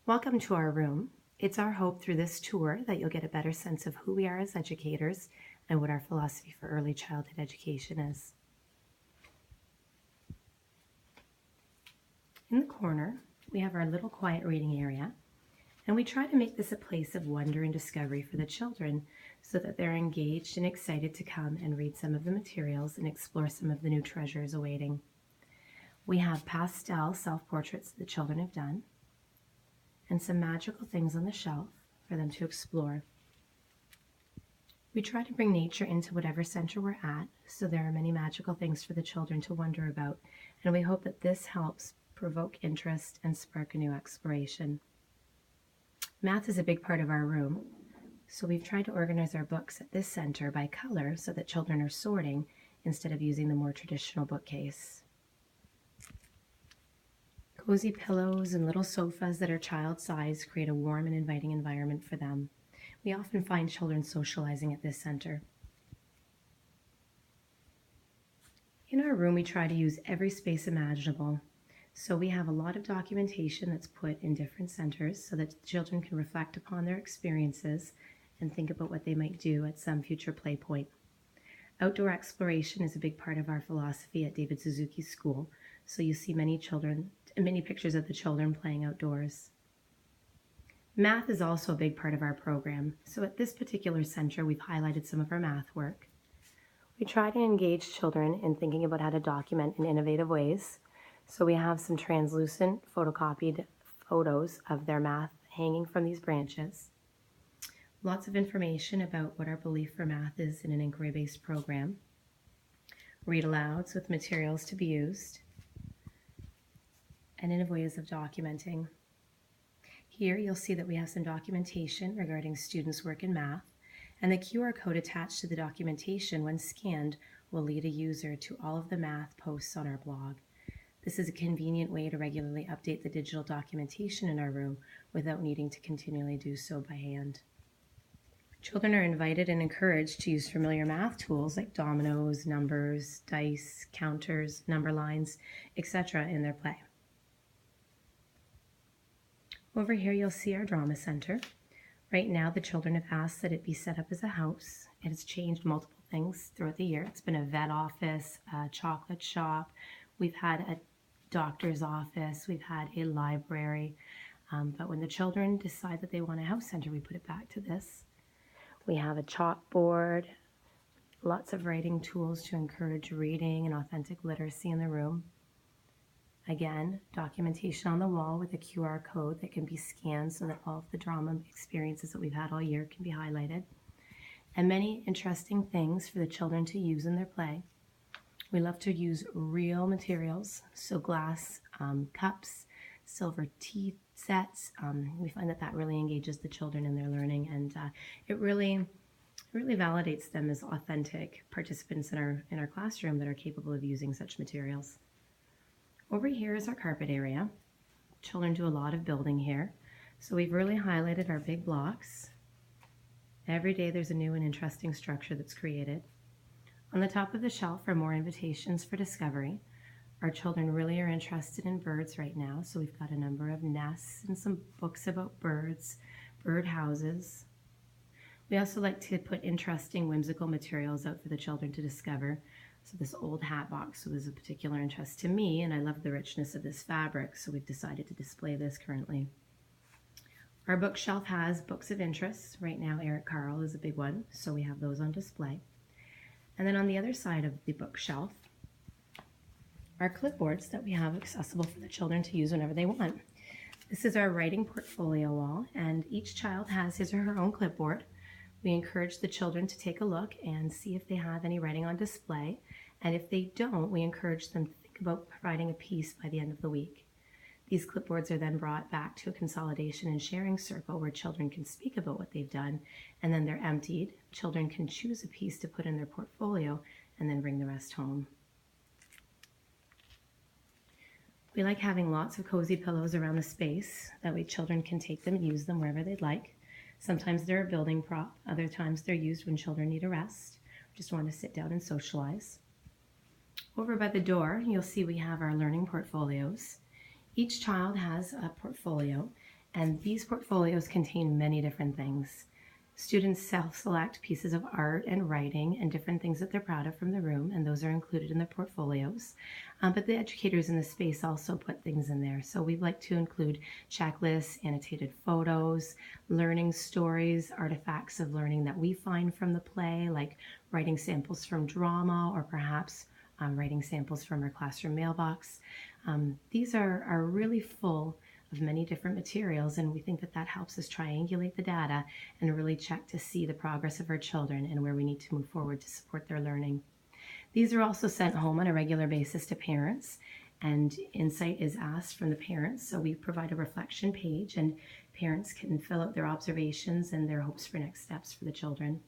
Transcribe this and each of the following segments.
Welcome to our room. It's our hope through this tour that you'll get a better sense of who we are as educators and what our philosophy for early childhood education is. In the corner, we have our little quiet reading area, and we try to make this a place of wonder and discovery for the children so that they're engaged and excited to come and read some of the materials and explore some of the new treasures awaiting. We have pastel self-portraits that the children have done, and some magical things on the shelf for them to explore. We try to bring nature into whatever center we're at, so there are many magical things for the children to wonder about, and we hope that this helps provoke interest and spark a new exploration. Math is a big part of our room, so we've tried to organize our books at this center by color so that children are sorting instead of using the more traditional bookcase. Cozy pillows and little sofas that are child-sized create a warm and inviting environment for them. We often find children socializing at this center. In our room, we try to use every space imaginable. So we have a lot of documentation that's put in different centers so that children can reflect upon their experiences and think about what they might do at some future play point. Outdoor exploration is a big part of our philosophy at David Suzuki School, so you see many pictures of the children playing outdoors. Math is also a big part of our program, so at this particular center we've highlighted some of our math work. We try to engage children in thinking about how to document in innovative ways, so we have some translucent photocopied photos of their math hanging from these branches. Lots of information about what our belief for math is in an inquiry-based program. Read-alouds with materials to be used, and innovative ways of documenting. Here you'll see that we have some documentation regarding students' work in math, and the QR code attached to the documentation when scanned will lead a user to all of the math posts on our blog. This is a convenient way to regularly update the digital documentation in our room without needing to continually do so by hand. Children are invited and encouraged to use familiar math tools like dominoes, numbers, dice, counters, number lines, etc. in their play. Over here you'll see our drama center. Right now the children have asked that it be set up as a house. It has changed multiple things throughout the year. It's been a vet office, a chocolate shop, we've had a doctor's office, we've had a library, but when the children decide that they want a house center, we put it back to this. We have a chalkboard, lots of writing tools to encourage reading and authentic literacy in the room. Again, documentation on the wall with a QR code that can be scanned so that all of the drama experiences that we've had all year can be highlighted. And many interesting things for the children to use in their play. We love to use real materials, so glass cups, silver tea sets. We find that really engages the children in their learning, and it really validates them as authentic participants in our classroom that are capable of using such materials. Over here is our carpet area. Children do a lot of building here, so we've really highlighted our big blocks. Every day there's a new and interesting structure that's created. On the top of the shelf are more invitations for discovery. Our children really are interested in birds right now, so we've got a number of nests and some books about birds, bird houses. We also like to put interesting, whimsical materials out for the children to discover. So this old hat box was of particular interest to me, and I love the richness of this fabric, so we've decided to display this currently. Our bookshelf has books of interest. Right now, Eric Carle is a big one, so we have those on display. And then on the other side of the bookshelf are clipboards that we have accessible for the children to use whenever they want. This is our writing portfolio wall, and each child has his or her own clipboard. We encourage the children to take a look and see if they have any writing on display, and if they don't, we encourage them to think about providing a piece by the end of the week. These clipboards are then brought back to a consolidation and sharing circle where children can speak about what they've done, and then they're emptied. Children can choose a piece to put in their portfolio and then bring the rest home. We like having lots of cozy pillows around the space. That way children can take them and use them wherever they'd like. Sometimes they're a building prop, other times they're used when children need a rest, just want to sit down and socialize. Over by the door, you'll see we have our learning portfolios. Each child has a portfolio, And these portfolios contain many different things. Students self-select pieces of art and writing and different things that they're proud of from the room, and those are included in their portfolios. But the educators in the space also put things in there. So we like to include checklists, annotated photos, learning stories, artifacts of learning that we find from the play, like writing samples from drama or perhaps writing samples from our classroom mailbox. These are really full of many different materials, and we think that that helps us triangulate the data and really check to see the progress of our children and where we need to move forward to support their learning. These are also sent home on a regular basis to parents, and insight is asked from the parents. So we provide a reflection page, and parents can fill out their observations and their hopes for next steps for the children.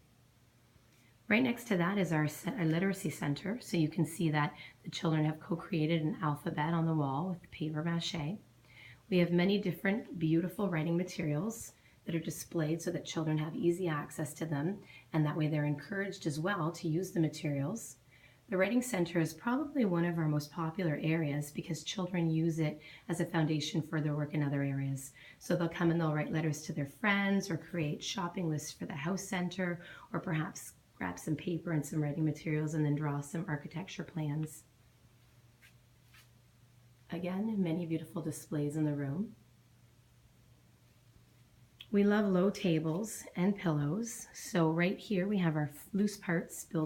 Right next to that is our literacy center. So you can see that the children have co-created an alphabet on the wall with paper mache. We have many different beautiful writing materials that are displayed so that children have easy access to them, and that way they're encouraged as well to use the materials. The Writing Center is probably one of our most popular areas because children use it as a foundation for their work in other areas. So they'll come and they'll write letters to their friends or create shopping lists for the house center, or perhaps grab some paper and some writing materials and then draw some architecture plans. Again, many beautiful displays in the room. We love low tables and pillows. So right here we have our loose parts built